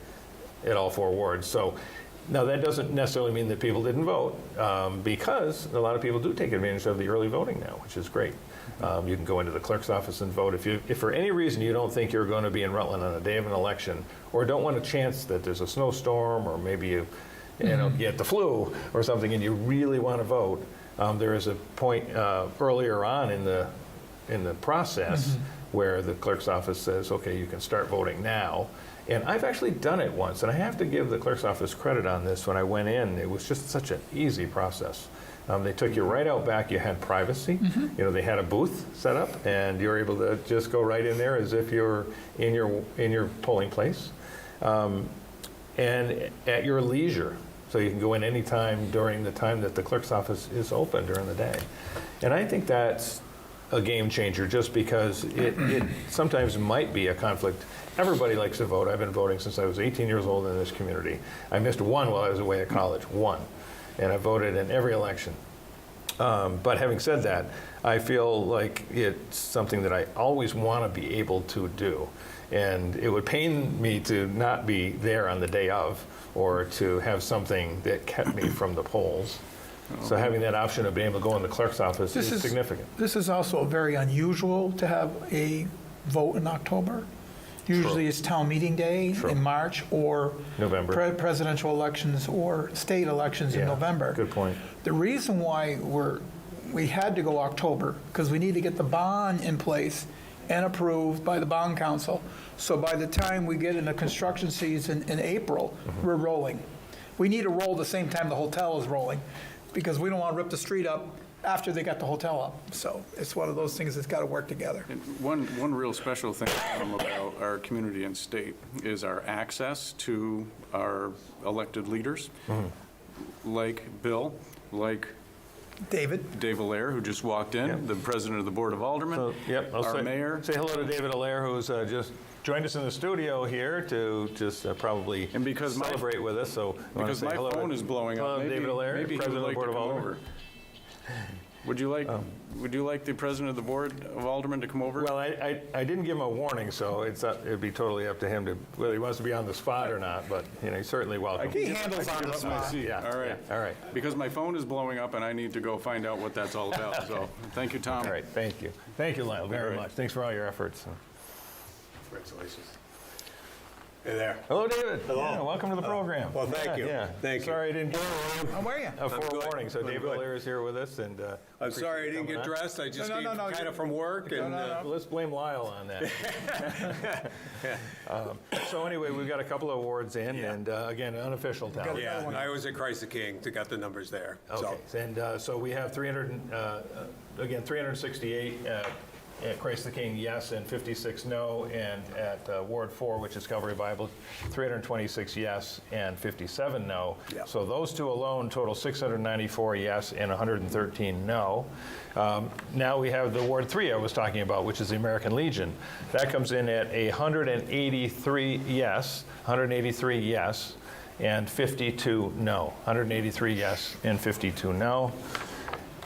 at all 4 wards. So now that doesn't necessarily mean that people didn't vote, because a lot of people do take advantage of the early voting now, which is great. You can go into the clerk's office and vote. If for any reason you don't think you're going to be in Rutland on the day of an election, or don't want a chance that there's a snowstorm, or maybe you get the flu or something, and you really want to vote, there is a point earlier on in the process where the clerk's office says, okay, you can start voting now. And I've actually done it once, and I have to give the clerk's office credit on this. When I went in, it was just such an easy process. They took you right out back. You had privacy. You know, they had a booth set up, and you're able to just go right in there as if you're in your polling place, and at your leisure. So you can go in any time during the time that the clerk's office is open during the day. And I think that's a game changer, just because it sometimes might be a conflict. Everybody likes to vote. I've been voting since I was 18 years old in this community. I missed one while I was away at college, one. And I voted in every election. But having said that, I feel like it's something that I always want to be able to do. And it would pain me to not be there on the day of, or to have something that kept me from the polls. So having that option of being able to go in the clerk's office is significant. This is also very unusual to have a vote in October. Usually it's town meeting day in March, or November. Presidential elections or state elections in November. Good point. The reason why we had to go October, because we need to get the bond in place and approved by the bond council. So by the time we get into construction season in April, we're rolling. We need to roll the same time the hotel is rolling, because we don't want to rip the street up after they got the hotel up. So it's one of those things that's got to work together. And one real special thing about our community and state is our access to our elected leaders, like Bill, like Dave Allaire, who just walked in, the president of the Board of Aldermen, I'll mayor. Say hello to David Allaire, who's just joined us in the studio here to just probably celebrate with us. So because my phone is blowing up, maybe, David Allaire, maybe president he would of the like Board to of come Aldermen. over. Would you like the president of the Board of Aldermen to come over? Well, I didn't give him a warning, so it'd be totally up to him to whether he wants to be on the spot or not. But he's certainly welcome. He handles on the spot. Yeah. All right. Yeah. All right. Because my phone is blowing up and I need to go find out what that's all about. So thank you, Tom. All right. Thank you. Thank you, Lyle, very much. Thanks for all your efforts. Congratulations. Hey there. Hello, David. Hello. Yeah, welcome to the program. Well, thank you. Yeah. Thank you. Sorry I didn't give How are you? a forewarning. So I'm David good. Allaire is here with us, and I'm sorry I didn't coming get on. dressed. I just No, came no, kind of from work. And Let's blame Lyle on that. So anyway, we've got a couple of awards in, and again, unofficial talent. yeah, I was at Christ the King to got the numbers there. Okay, and so we have 368 at Christ the King, yes, and 56 no, and at Ward 4, which is Calvary Bible, 326 yes and 57 no. Yeah. So those two alone total 694 yes and 113 no. Now we have the Ward 3 I was talking about, which is the American Legion. That comes in at 183 yes, and 52 no. 183 yes and 52 no.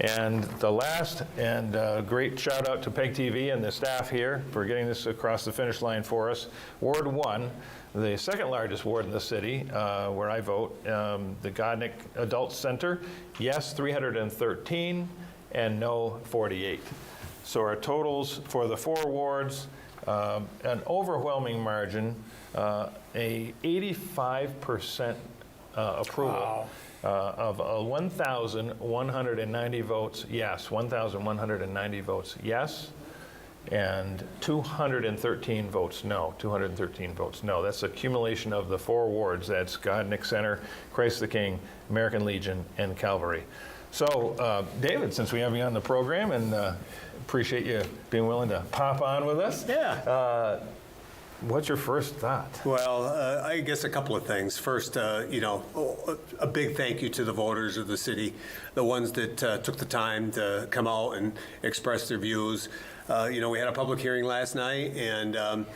And the last, and great shout out to PEG TV and the staff here for getting this across the finish line for us. Ward 1, the second largest ward in the city, where I vote, the Godnick Adult Center, yes 313 and no 48. So our totals for the 4 wards, an overwhelming margin, a 85% approval. Wow. Of 1,190 votes yes, 1,190 votes yes, and 213 votes no, 213 votes no. That's the accumulation of the 4 wards. That's Godnick Center, Christ the King, American Legion, and Calvary. So, David, since we have you on the program, and appreciate you being willing to pop on with us. Yeah. What's your first thought? Well, I guess a couple of things. First, a big thank you to the voters of the city, the ones that took the time to come out and express their views. We had a public hearing last night and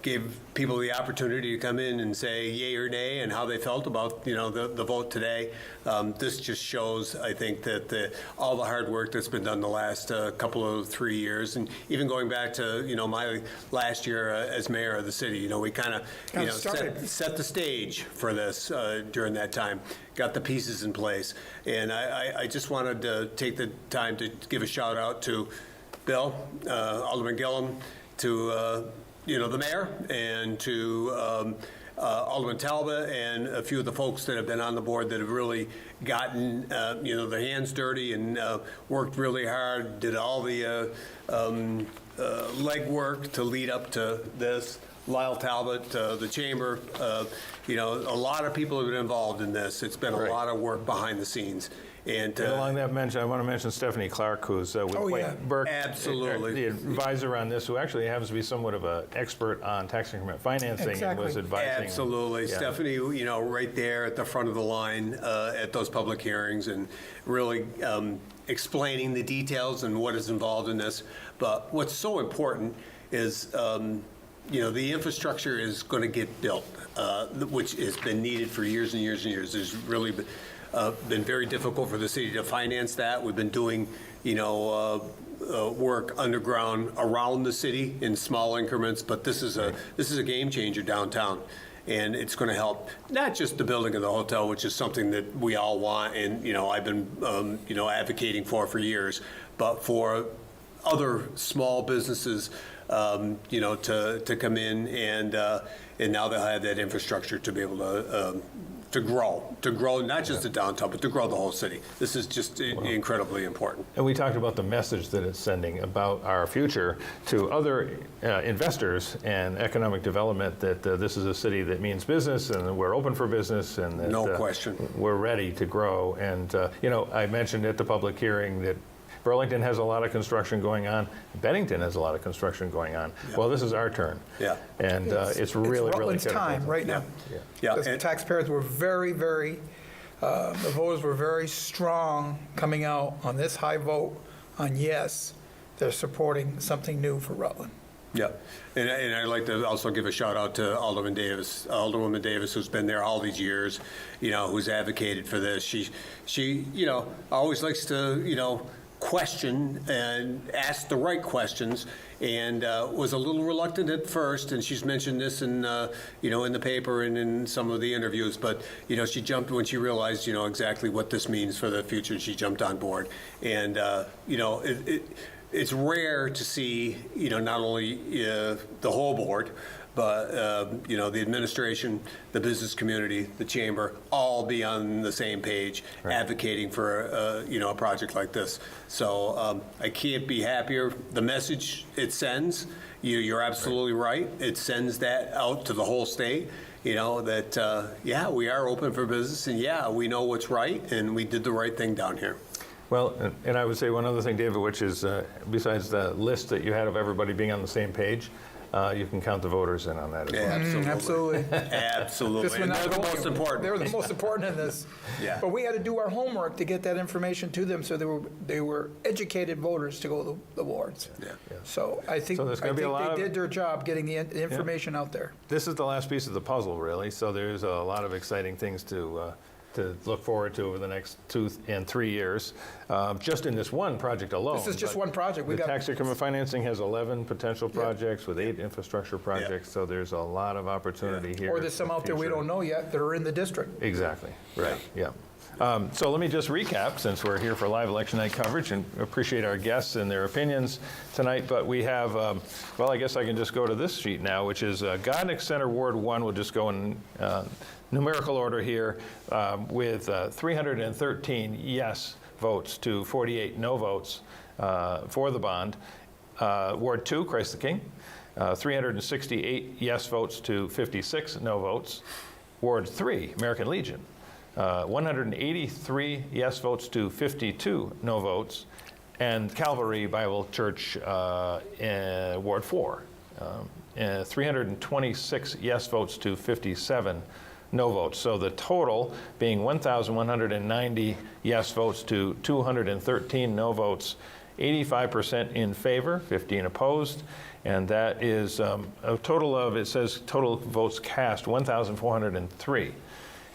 gave people the opportunity to come in and say yay or nay and how they felt about, the vote today. This just shows, I think, that all the hard work that's been done the last couple of 3 years, and even going back to, my last year as mayor of the city, we kind of, set the stage for this during that time, got the pieces in place. And I just wanted to take the time to give a shout out to Bill, Alderman Gillum, to the mayor, and to Alderman Talbot, and a few of the folks that have been on the board that have really gotten, their hands dirty and worked really hard, did all the legwork to lead up to this. Lyle Talbot, the chamber, a lot of people have been involved in this. It's been a lot of work behind the scenes. And along that mention, I want to mention Stephanie Clark, who's with White Burke, absolutely, the advisor on this, who actually happens to be somewhat of an expert on tax increment financing and was advising. Absolutely, Stephanie, right there at the front of the line at those public hearings, and really explaining the details and what is involved in this. But what's so important is, the infrastructure is going to get built, which has been needed for years and years and years. There's really been very difficult for the city to finance that. We've been doing, work underground around the city in small increments, but this is a game changer downtown. And it's going to help not just the building of the hotel, which is something that we all want, and I've been advocating for years, but for other small businesses, to come in, and now they'll have that infrastructure to be able to grow not just the downtown, but to grow the whole city. This is just incredibly important. And we talked about the message that it's sending about our future to other investors and economic development, that this is a city that means business, and we're open for business, and that no question, we're ready to grow. And I mentioned at the public hearing that Burlington has a lot of construction going on. Bennington has a lot of construction going on. Yep. Well, this is our turn. Yeah. And it's really Rutland's critical. time right now. Yeah. Because the taxpayers were very, very, the voters were very strong coming out on this high vote on yes. They're supporting something new for Rutland. Yeah, and I'd like to also give a shout out to Alderwoman Davis, who's been there all these years, who's advocated for this. She always likes to, question and ask the right questions, and was a little reluctant at first. And she's mentioned this in, in the paper and in some of the interviews. But she jumped when she realized, exactly what this means for the future. She jumped on board, and it's rare to see, not only the whole board, but, the administration, the business community, the chamber, all be on the same page, advocating for, a project like this. So I can't be happier. The message it sends, you're absolutely right. It sends that out to the whole state, that, we are open for business, and we know what's right, and we did the right thing down here. Well, and I would say one other thing, David, which is besides the list that you had of everybody being on the same page, you can count the voters in on that as well. Absolutely. Absolutely. Absolutely. And they're the most important. They were the most important in this. Yeah. But we had to do our homework to get that information to them, so they were educated voters to go to the wards. Yeah. So I think they did their job getting the information out there. This is the last piece of the puzzle, really. So there's a lot of exciting things to look forward to over the next 2 and 3 years, just in this one project alone. This is just one project. The tax increment financing has 11 potential projects with 8 infrastructure projects, so there's a lot of opportunity here. Or there's some out there we don't know yet that are in the district. Exactly, right, yeah. So let me just recap, since we're here for live election night coverage, and appreciate our guests and their opinions tonight. But we have, I guess I can just go to this sheet now, which is Godnick Center Ward 1. We'll just go in numerical order here, with 313 yes votes to 48 no votes for the bond. Ward 2, Christ the King, 368 yes votes to 56 no votes. Ward 3, American Legion, 183 yes votes to 52 no votes. And Calvary Bible Church, Ward 4, 326 yes votes to 57 no votes. So the total being 1,190 yes votes to 213 no votes, 85% in favor, 15 opposed, and that is a total of, it says total votes cast, 1,403.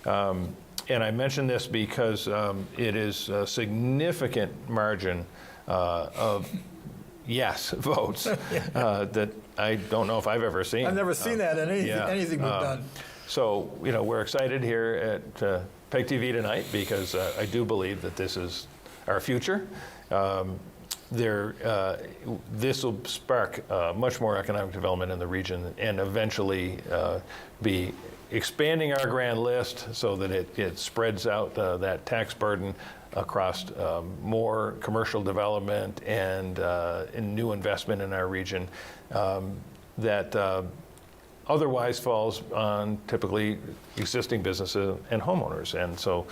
And I mention this because it is a significant margin of yes votes that I don't know if I've ever seen. I've never seen that in anything we've done. So, we're excited here at PEG TV tonight because I do believe that this is our future. This will spark much more economic development in the region, and eventually be expanding our grand list so that it spreads out that tax burden across more commercial development and new investment in our region that otherwise falls on typically existing businesses and homeowners. And so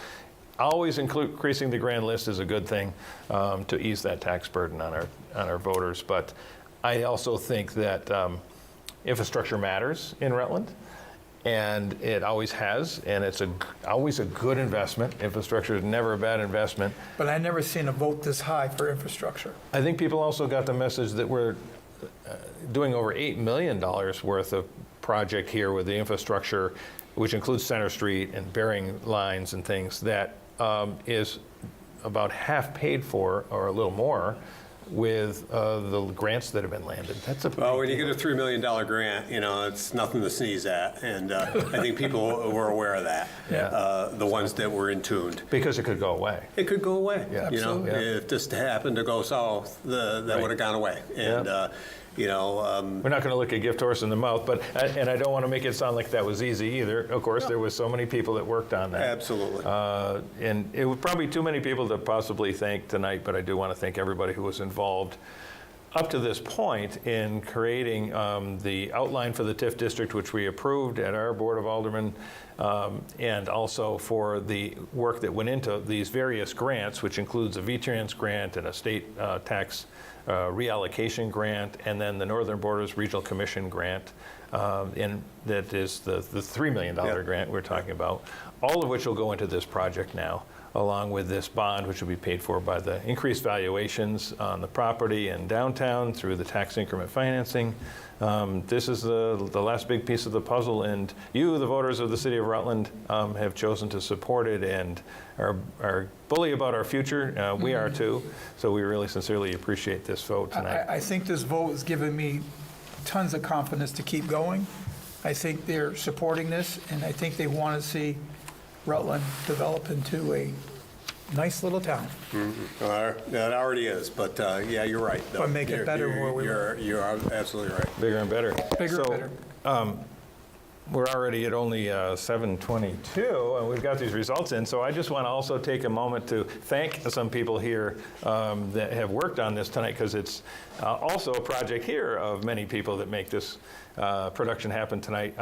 always increasing the grand list is a good thing to ease that tax burden on our voters. But I also think that infrastructure matters in Rutland, and it always has, and it's always a good investment. Infrastructure is never a bad investment. But I never seen a vote this high for infrastructure. I think people also got the message that we're doing over $8 million worth of project here with the infrastructure, which includes Center Street and bearing lines and things, that is about half paid for, or a little more, with the grants that have been landed. That's a big Well, when you deal. get a $3 million grant, it's nothing to sneeze at, and I think people were aware of that. Yeah. The ones that were in tuned. Because it could go away. It could go away. Yeah. Absolutely. If this happened to go south, that Right. would have gone away. And We're not going to look a gift horse in the mouth, but and I don't want to make it sound like that was easy either. Of course, there was so many people that worked on that. absolutely. And it was probably too many people to possibly thank tonight, but I do want to thank everybody who was involved up to this point in creating the outline for the TIF district, which we approved at our Board of Aldermen, and also for the work that went into these various grants, which includes a VTrans grant and a state tax reallocation grant, and then the Northern Borders Regional Commission grant, and that is the $3 million grant we're talking about, all of which will go into this project now, along with this bond, which will be paid for by the increased valuations on the property in downtown through the tax increment financing. This is the last big piece of the puzzle, and you, the voters of the city of Rutland, have chosen to support it and are bully about our future. We are too, so we really sincerely appreciate this vote tonight. I think this vote has given me tons of confidence to keep going. I think they're supporting this, and I think they want to see Rutland develop into a nice little town. That already is, but yeah, you're right. But make it better where we were. You're absolutely right. Bigger and better. Bigger and So, better. We're already at only 7:22, and we've got these results in. So I just want to also take a moment to thank some people here that have worked on this tonight, because it's also a project here of many people that make this production happen tonight.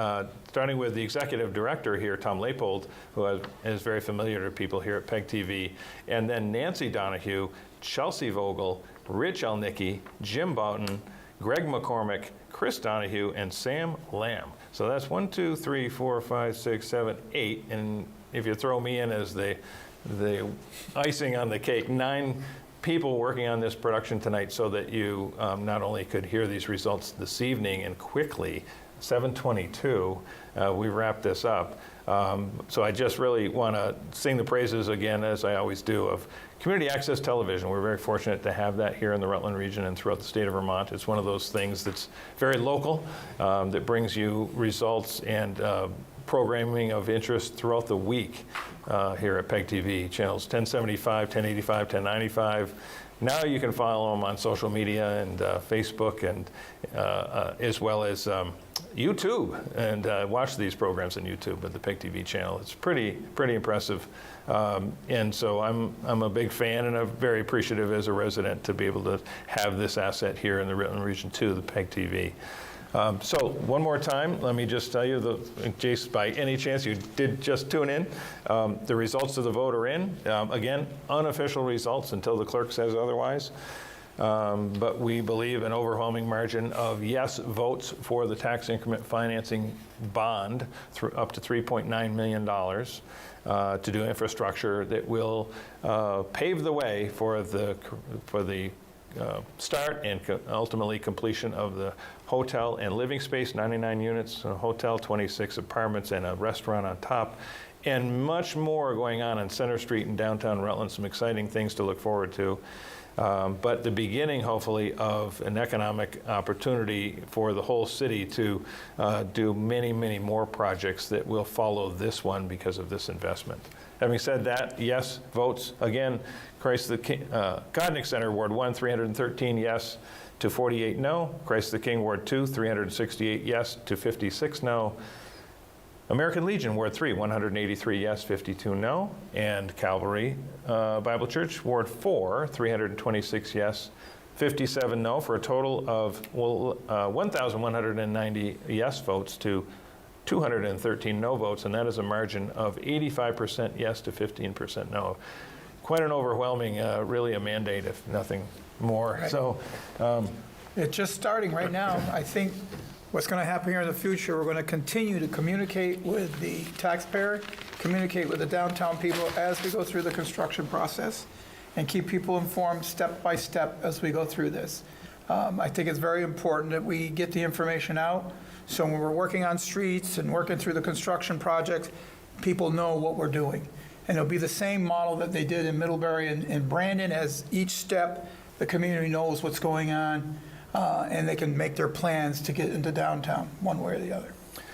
Starting with the executive director here, Tom Leopold, who is very familiar to people here at PEG TV, and then Nancy Donahue, Chelsea Vogel, Rich Elnicki, Jim Boughton, Greg McCormick, Chris Donahue, and Sam Lamb. So that's 1, 2, 3, 4, 5, 6, 7, 8. And if you throw me in as the icing on the cake, 9 people working on this production tonight so that you not only could hear these results this evening and quickly, 7:22, we wrap this up. So I just really want to sing the praises again, as I always do, of community access television. We're very fortunate to have that here in the Rutland region and throughout the state of Vermont. It's one of those things that's very local, that brings you results and programming of interest throughout the week here at PEG TV, channels 1075, 1085, 1095. Now you can follow them on social media and Facebook, and as well as YouTube, and watch these programs on YouTube at the PEG TV channel. It's pretty impressive, and so I'm a big fan, and I'm very appreciative as a resident to be able to have this asset here in the Rutland region too, the PEG TV. So one more time, let me just tell you, in case by any chance you did just tune in, the results of the vote are in. Again, unofficial results until the clerk says otherwise. But we believe an overwhelming margin of yes votes for the tax increment financing bond up to $3.9 million to do infrastructure that will pave the way for the start and ultimately completion of the hotel and living space, 99 units, a hotel, 26 apartments, and a restaurant on top, and much more going on Center Street in downtown Rutland, some exciting things to look forward to. But the beginning, hopefully, of an economic opportunity for the whole city to do many, many more projects that will follow this one because of this investment. Having said that, yes votes, again, Christ the King, Godnick Center, Ward 1, 313 yes to 48 no. Christ the King, Ward 2, 368 yes to 56 no. American Legion, Ward 3, 183 yes, 52 no. And Calvary Bible Church, Ward 4, 326 yes, 57 no, for a total of 1,190 yes votes to 213 no votes, and that is a margin of 85% yes to 15% no. Quite an overwhelming, really a mandate, if nothing more. Right. So, It's just starting right now. I think what's going to happen here in the future, we're going to continue to communicate with the taxpayer, communicate with the downtown people as we go through the construction process, and keep people informed step by step as we go through this. I think it's very important that we get the information out, so when we're working on streets and working through the construction projects, people know what we're doing. And it'll be the same model that they did in Middlebury and Brandon. As each step, the community knows what's going on, and they can make their plans to get into downtown one way or the other.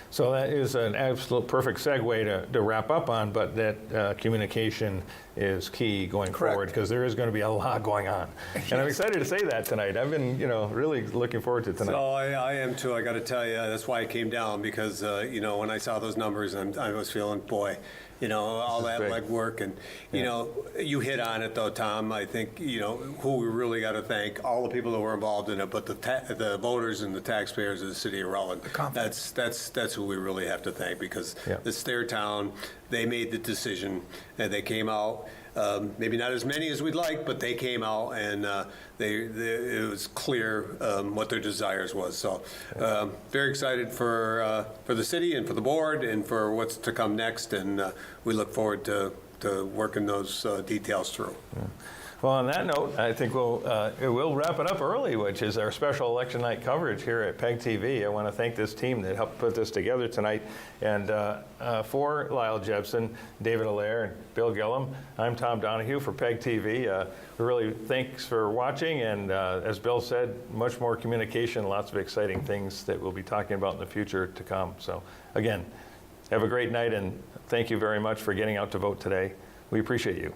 so that is an absolute perfect segue to wrap up on, but that communication is key going Correct. forward, because there is going to be a lot going on. And I'm excited to say that tonight. I've been, really looking forward to tonight. Oh, I am too. I got to tell you, that's why I came down, because when I saw those numbers, I was feeling, boy, all that big. legwork, and you hit on it though, Tom. I think who we really got to thank, all the people that were involved in it, but the voters and the taxpayers of the city of Rutland. That's who we really have to thank, because Yeah. it's their town. They made the decision, and they came out. Maybe not as many as we'd like, but they came out, and it was clear what their desires was. So very excited for the city and for the board and for what's to come next, and we look forward to working those details through. Yeah. Well, on that note, I think we'll wrap it up early, which is our special election night coverage here at PEG TV. I want to thank this team that helped put this together tonight. And for Lyle Jepson, David Allaire, and Bill Gillum, I'm Tom Donahue for PEG TV. Really thanks for watching. And as Bill said, much more communication, lots of exciting things that we'll be talking about in the future to come. So again, have a great night, and thank you very much for getting out to vote today. We appreciate you.